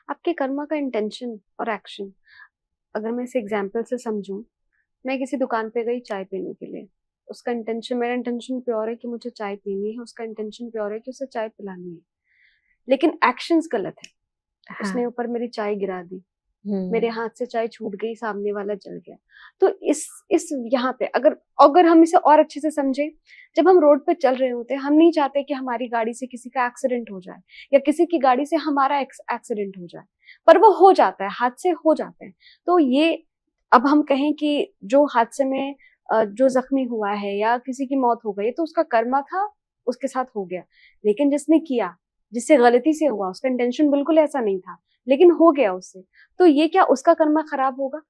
आपके कर्म का इंटेंशन और एक्शन, अगर मैं इसे एग्जाम्पल से समझूं, मैं किसी दुकान पे गई चाय पीने के लिए। उसका इंटेंशन, मेरा इंटेंशन प्योर है कि मुझे चाय पीनी है, उसका इंटेंशन प्योर है कि उसे चाय पिलानी है, लेकिन एक्शंस गलत है। उसने हाँ। ऊपर मेरी चाय गिरा दी, मेरे हम्म। हाथ से चाय छूट गई, सामने वाला जल गया। तो इस यहाँ पे अगर अगर हम इसे और अच्छे से समझे, जब हम रोड पे चल रहे होते हैं, हम नहीं चाहते कि हमारी गाड़ी से किसी का एक्सीडेंट हो जाए या किसी की गाड़ी से हमारा एक्सीडेंट हो जाए, पर वो हो जाता है, हादसे हो जाते हैं। तो ये, अब हम कहें कि जो हादसे में जो जख्मी हुआ है या किसी की मौत हो गई, तो उसका कर्मा था, उसके साथ हो गया। लेकिन जिसने किया, जिससे गलती से हुआ, उसका इंटेंशन बिल्कुल ऐसा नहीं था, लेकिन हो गया उससे, तो ये क्या उसका कर्मा खराब होगा?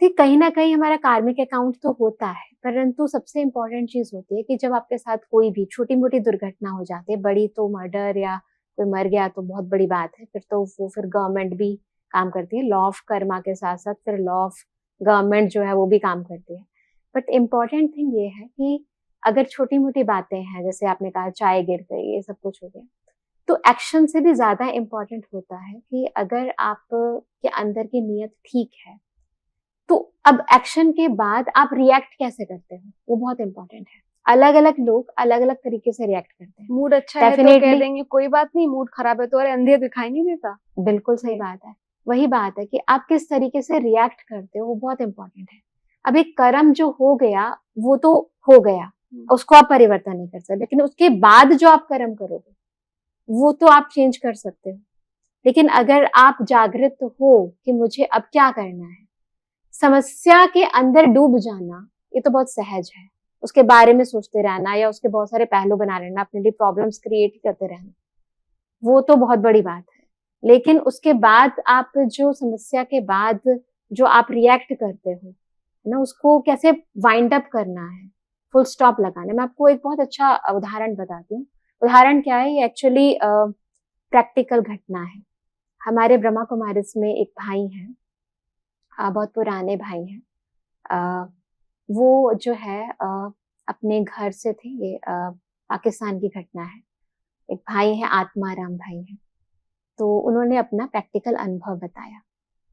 ठीक, कहीं ना कहीं हमारा कार्मिक अकाउंट तो होता है, परंतु सबसे इम्पोर्टेंट चीज होती है कि जब आपके साथ कोई भी छोटी मोटी दुर्घटना हो जाती है, बड़ी तो मर्डर या कोई मर गया तो बहुत बड़ी बात है, फिर तो वो फिर गवर्नमेंट भी काम करती है, लॉ ऑफ कर्मा के साथ साथ फिर लॉ ऑफ गवर्नमेंट जो है वो भी काम करती है। बट इम्पोर्टेंट थिंग ये है कि अगर छोटी मोटी बातें हैं, जैसे आपने कहा चाय गिर गई, ये सब कुछ हो गया, तो एक्शन से भी ज्यादा इम्पोर्टेंट होता है कि अगर आप के अंदर की नीयत ठीक है, तो अब एक्शन के बाद आप रिएक्ट कैसे करते हो वो बहुत इंपॉर्टेंट है। अलग अलग लोग अलग अलग तरीके से रिएक्ट करते हैं। मूड अच्छा है तो कह डेफिनेटली। देंगे कोई बात नहीं, मूड खराब है तो अरे अंधे दिखाई नहीं देता। बिल्कुल सही ये बात है। वही बात है कि आप किस तरीके से रिएक्ट करते हो वो बहुत इंपॉर्टेंट है। अब एक कर्म जो हो गया वो तो हो गया, उसको आप परिवर्तन नहीं कर सकते, लेकिन उसके बाद जो आप कर्म करोगे वो तो आप चेंज कर सकते हो। लेकिन अगर आप जागृत हो कि मुझे अब क्या करना है, समस्या के अंदर डूब जाना ये तो बहुत सहज है। उसके बारे में सोचते रहना या उसके बहुत सारे पहलू बना लेना, अपने लिए प्रॉब्लम्स क्रिएट करते रहना, वो तो बहुत बड़ी बात है। लेकिन उसके बाद आप जो समस्या के बाद जो आप रिएक्ट करते हो, है ना, उसको कैसे वाइंड अप करना है, फुल स्टॉप लगाना है। मैं आपको एक बहुत अच्छा उदाहरण बताती हूँ। उदाहरण क्या है, ये एक्चुअली प्रैक्टिकल घटना है। हमारे ब्रह्मा कुमारीज में एक भाई हैं, बहुत पुराने भाई हैं। अ, वो जो है अपने घर से थे, ये पाकिस्तान की घटना है। एक भाई है, आत्माराम भाई है। तो उन्होंने अपना प्रैक्टिकल अनुभव बताया।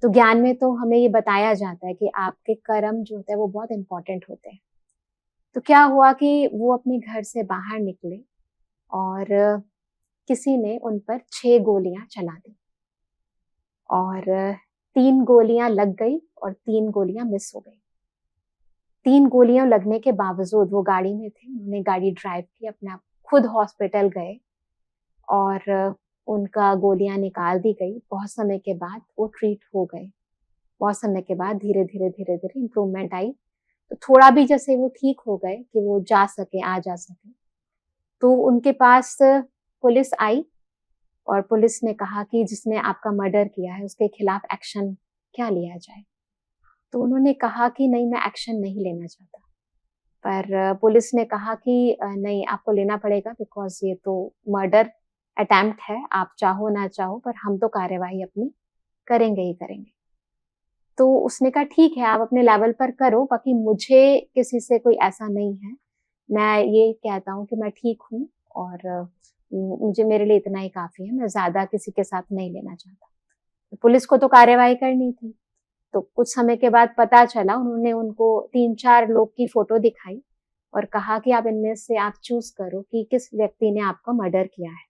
तो ज्ञान में तो हमें ये बताया जाता है कि आपके कर्म जो होते हैं वो बहुत इंपॉर्टेंट होते हैं। तो क्या हुआ कि वो अपने घर से बाहर निकले और किसी ने उन पर 6 गोलियां चला दी और 3 गोलियां लग गई और 3 गोलियां मिस हो गई। 3 गोलियां लगने के बावजूद वो गाड़ी में थे, उन्होंने गाड़ी ड्राइव की, अपने आप खुद हॉस्पिटल गए और उनका गोलियां निकाल दी गई। बहुत समय के बाद वो ट्रीट हो गए। बहुत समय के बाद धीरे धीरे धीरे धीरे इम्प्रूवमेंट आई, तो थोड़ा भी जैसे वो ठीक हो गए कि वो जा सके, आ जा सके, तो उनके पास पुलिस आई और पुलिस ने कहा कि जिसने आपका मर्डर किया है उसके खिलाफ एक्शन क्या लिया जाए। तो उन्होंने कहा कि नहीं, मैं एक्शन नहीं लेना चाहता। पर पुलिस ने कहा कि नहीं, आपको लेना पड़ेगा, बिकॉज ये तो मर्डर अटेम्प्ट है, आप चाहो ना चाहो पर हम तो कार्यवाही अपनी करेंगे ही करेंगे। तो उसने कहा ठीक है, आप अपने लेवल पर करो, बाकी मुझे किसी से कोई ऐसा नहीं है। मैं ये कहता हूँ कि मैं ठीक हूँ और मुझे, मेरे लिए इतना ही काफी है, मैं ज्यादा किसी के साथ नहीं लेना चाहता। तो पुलिस को तो कार्यवाही करनी थी। तो कुछ समय के बाद पता चला, उन्होंने उनको 3-4 लोग की फोटो दिखाई और कहा कि आप इनमें से आप चूज करो कि किस व्यक्ति ने आपका मर्डर किया है।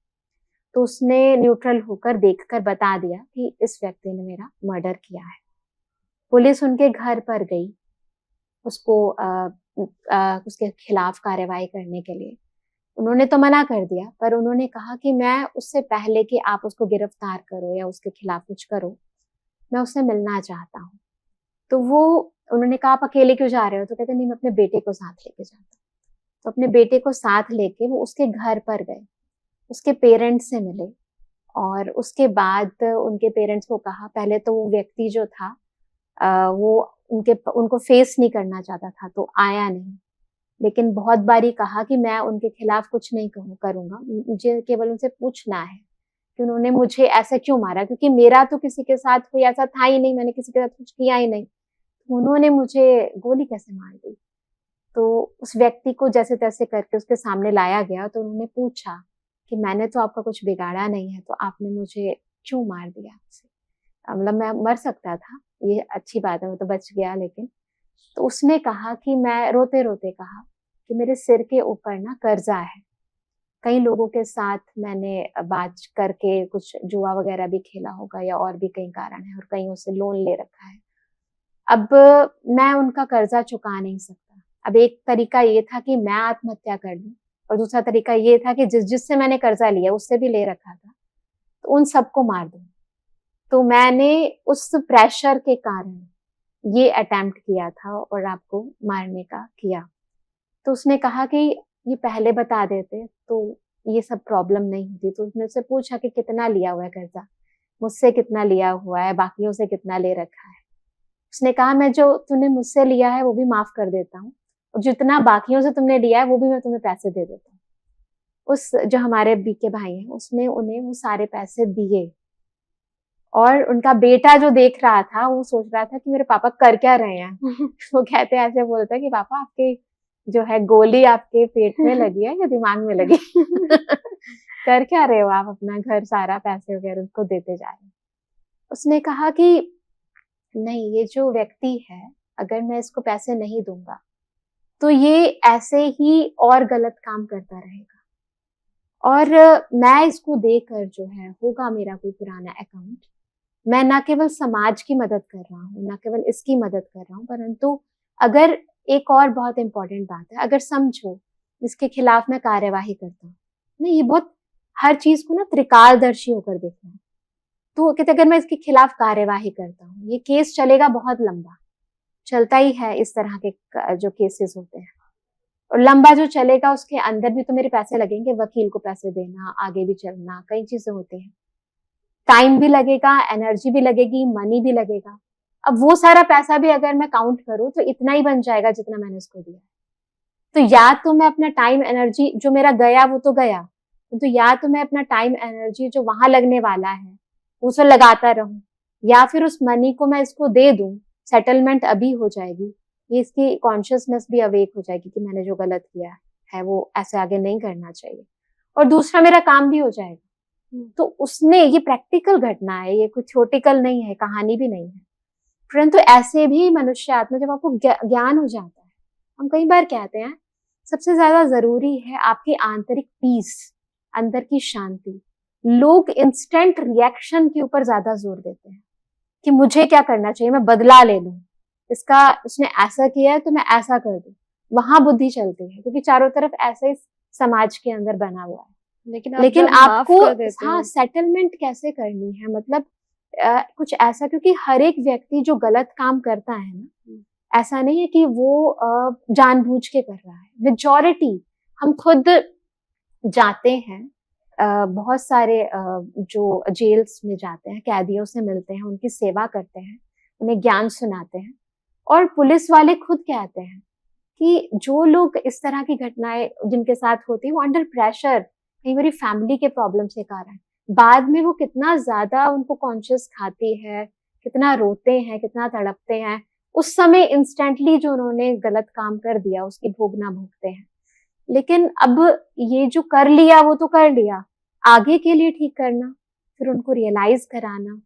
तो उसने न्यूट्रल होकर देखकर बता दिया कि इस व्यक्ति ने मेरा मर्डर किया है। पुलिस उनके घर पर गई उसको उसके खिलाफ कार्रवाई करने के लिए। उन्होंने तो मना कर दिया, पर उन्होंने कहा कि मैं उससे पहले कि आप उसको गिरफ्तार करो या उसके खिलाफ कुछ करो, मैं उससे मिलना चाहता हूँ। तो वो, उन्होंने कहा आप अकेले क्यों जा रहे हो? तो कहते नहीं, मैं अपने बेटे को साथ लेके जाता हूँ। तो अपने बेटे को साथ लेके वो उसके घर पर गए, उसके पेरेंट्स से मिले और उसके बाद उनके पेरेंट्स को कहा, पहले तो वो व्यक्ति जो था वो उनको फेस नहीं करना चाहता था तो आया नहीं, लेकिन बहुत बारी कहा कि मैं उनके खिलाफ कुछ नहीं करूंगा, मुझे केवल उनसे पूछना है कि उन्होंने मुझे ऐसा क्यों मारा, क्योंकि मेरा तो किसी के साथ कोई ऐसा था ही नहीं, मैंने किसी के साथ कुछ किया ही नहीं, तो उन्होंने मुझे गोली कैसे मार दी। तो उस व्यक्ति को जैसे तैसे करके उसके सामने लाया गया, तो उन्होंने पूछा कि मैंने तो आपका कुछ बिगाड़ा नहीं है, तो आपने मुझे क्यों मार दिया? मतलब मैं मर सकता था, ये अच्छी बात है, वो तो बच गया। लेकिन तो उसने कहा कि मैं रोते रोते कहा कि मेरे सिर के ऊपर ना कर्जा है, कई लोगों के साथ मैंने बात करके कुछ जुआ वगैरह भी खेला होगा या और भी कई कारण है और कईयों से लोन ले रखा है। अब मैं उनका कर्जा चुका नहीं सकता। अब एक तरीका ये था कि मैं आत्महत्या कर लूं और दूसरा तरीका ये था कि जिससे मैंने कर्जा लिया उससे भी ले रखा था, तो उन सबको मार दूं। तो मैंने उस प्रेशर के कारण ये अटेम्प्ट किया था और आपको मारने का किया। तो उसने कहा कि ये पहले बता देते तो ये सब प्रॉब्लम नहीं होती। तो उसने उससे पूछा कि कितना लिया हुआ है कर्जा, मुझसे कितना लिया हुआ है, बाकियों से कितना ले रखा है। उसने कहा मैं जो तूने मुझसे लिया है वो भी माफ कर देता हूँ और जितना बाकियों से तुमने लिया है वो भी मैं तुम्हें पैसे दे देता हूँ। उस जो हमारे बीके भाई हैं उसने उन्हें वो सारे पैसे दिए और उनका बेटा जो देख रहा था वो सोच रहा था कि मेरे पापा कर क्या रहे हैं। वो कहते ऐसे बोलता है कि पापा आपके जो है गोली आपके पेट में लगी है या दिमाग में लगी। कर क्या रहे हो आप, अपना घर सारा पैसे वगैरह उसको देते जा रहे हैं। उसने कहा कि नहीं, ये जो व्यक्ति है अगर मैं इसको पैसे नहीं दूंगा तो ये ऐसे ही और गलत काम करता रहेगा और मैं इसको देकर जो है होगा मेरा कोई पुराना अकाउंट, मैं ना केवल समाज की मदद कर रहा हूँ, ना केवल इसकी मदद कर रहा हूँ, परंतु अगर एक और बहुत इंपॉर्टेंट बात है, अगर समझो इसके खिलाफ मैं कार्यवाही करता हूँ ना, ये बहुत हर चीज को ना त्रिकालदर्शी होकर देखना है। तो कहते अगर मैं इसके खिलाफ कार्यवाही करता हूँ ये केस चलेगा बहुत लंबा, चलता ही है इस तरह के जो केसेस होते हैं, और लंबा जो चलेगा उसके अंदर भी तो मेरे पैसे लगेंगे, वकील को पैसे देना, आगे भी चलना, कई चीजें होती हैं, टाइम भी लगेगा, एनर्जी भी लगेगी, मनी भी लगेगा। अब वो सारा पैसा भी अगर मैं काउंट करूं तो इतना ही बन जाएगा जितना मैंने उसको दिया। तो या तो मैं अपना टाइम एनर्जी जो मेरा गया वो तो गया, तो या तो मैं अपना टाइम एनर्जी जो वहां लगने वाला है उसे लगाता रहूं, या फिर उस मनी को मैं इसको दे दूं, सेटलमेंट अभी हो जाएगी, ये इसकी कॉन्शियसनेस भी अवेक हो जाएगी कि मैंने जो गलत किया है वो ऐसे आगे नहीं करना चाहिए, और दूसरा मेरा काम भी हो जाएगा। तो उसने, ये प्रैक्टिकल घटना है, ये कुछ थ्योरेटिकल नहीं है, कहानी भी नहीं है, परंतु ऐसे भी मनुष्य आत्मा जब आपको ज्ञान हो जाता है, हम कई बार कहते हैं सबसे ज्यादा जरूरी है आपकी आंतरिक पीस, अंदर की शांति। लोग इंस्टेंट रिएक्शन के ऊपर ज्यादा जोर देते हैं कि मुझे क्या करना चाहिए, मैं बदला ले लूं, इसका उसने ऐसा किया है तो मैं ऐसा कर दूं, वहां बुद्धि चलती है क्योंकि चारों तरफ ऐसा ही समाज के अंदर बना हुआ है। लेकिन आपको हाँ सेटलमेंट कैसे करनी है, मतलब कुछ ऐसा, क्योंकि हर एक व्यक्ति जो गलत काम करता है ना, ऐसा नहीं है कि वो जानबूझ के कर रहा है। मेजॉरिटी हम खुद जाते हैं, बहुत सारे जो जेल्स में जाते हैं, कैदियों से मिलते हैं, उनकी सेवा करते हैं, उन्हें ज्ञान सुनाते हैं, और पुलिस वाले खुद कहते हैं कि जो लोग इस तरह की घटनाएं जिनके साथ होती है वो अंडर प्रेशर, कई बार फैमिली के प्रॉब्लम के कारण बाद में वो कितना ज्यादा उनको कॉन्शियस खाती है, कितना रोते हैं, कितना तड़पते हैं, उस समय इंस्टेंटली जो उन्होंने गलत काम कर दिया उसकी भोगना भोगते हैं। लेकिन अब ये जो कर लिया वो तो कर लिया, आगे के लिए ठीक करना, फिर उनको रियलाइज कराना,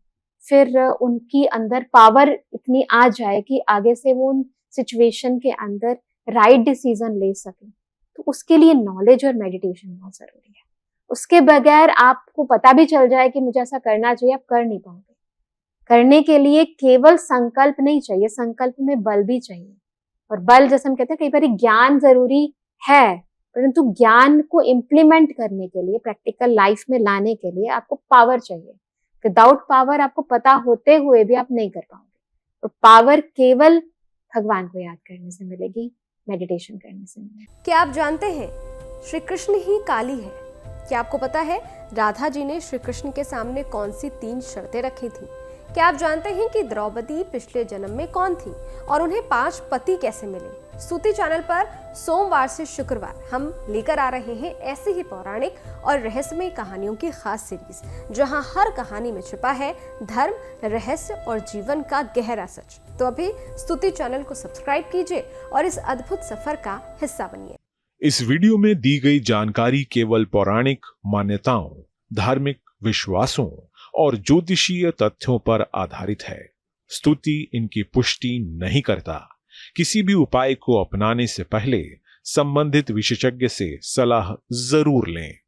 फिर उनकी अंदर पावर इतनी आ जाए कि आगे से वो उन सिचुएशन के अंदर राइट डिसीजन ले सके, तो उसके लिए नॉलेज और मेडिटेशन बहुत जरूरी है। उसके बगैर आपको पता भी चल जाए कि मुझे ऐसा करना चाहिए, आप कर नहीं पाओगे। करने के लिए केवल संकल्प नहीं चाहिए, संकल्प में बल भी चाहिए, और बल जैसे हम कहते हैं कई बार ज्ञान जरूरी है, परंतु ज्ञान को इम्प्लीमेंट करने के लिए, प्रैक्टिकल लाइफ में लाने के लिए आपको पावर चाहिए। विदाउट पावर आपको पता होते हुए भी आप नहीं कर पाओगे, और पावर केवल भगवान को याद करने से मिलेगी, मेडिटेशन करने से मिलेगी। क्या आप जानते हैं श्री कृष्ण ही काली है? क्या आपको पता है राधा जी ने श्री कृष्ण के सामने कौन सी 3 शर्तें रखी थी? क्या आप जानते हैं कि द्रौपदी पिछले जन्म में कौन थी और उन्हें 5 पति कैसे मिले? स्तुति चैनल पर सोमवार से शुक्रवार हम लेकर आ रहे हैं ऐसी ही पौराणिक और रहस्यमय कहानियों की खास सीरीज, जहां हर कहानी में छिपा है धर्म, रहस्य और जीवन का गहरा सच। तो अभी स्तुति चैनल को सब्सक्राइब कीजिए और इस अद्भुत सफर का हिस्सा बनिए। इस वीडियो में दी गई जानकारी केवल पौराणिक मान्यताओं, धार्मिक विश्वासों और ज्योतिषीय तथ्यों पर आधारित है। स्तुति इनकी पुष्टि नहीं करता। किसी भी उपाय को अपनाने से पहले संबंधित विशेषज्ञ से सलाह जरूर लें।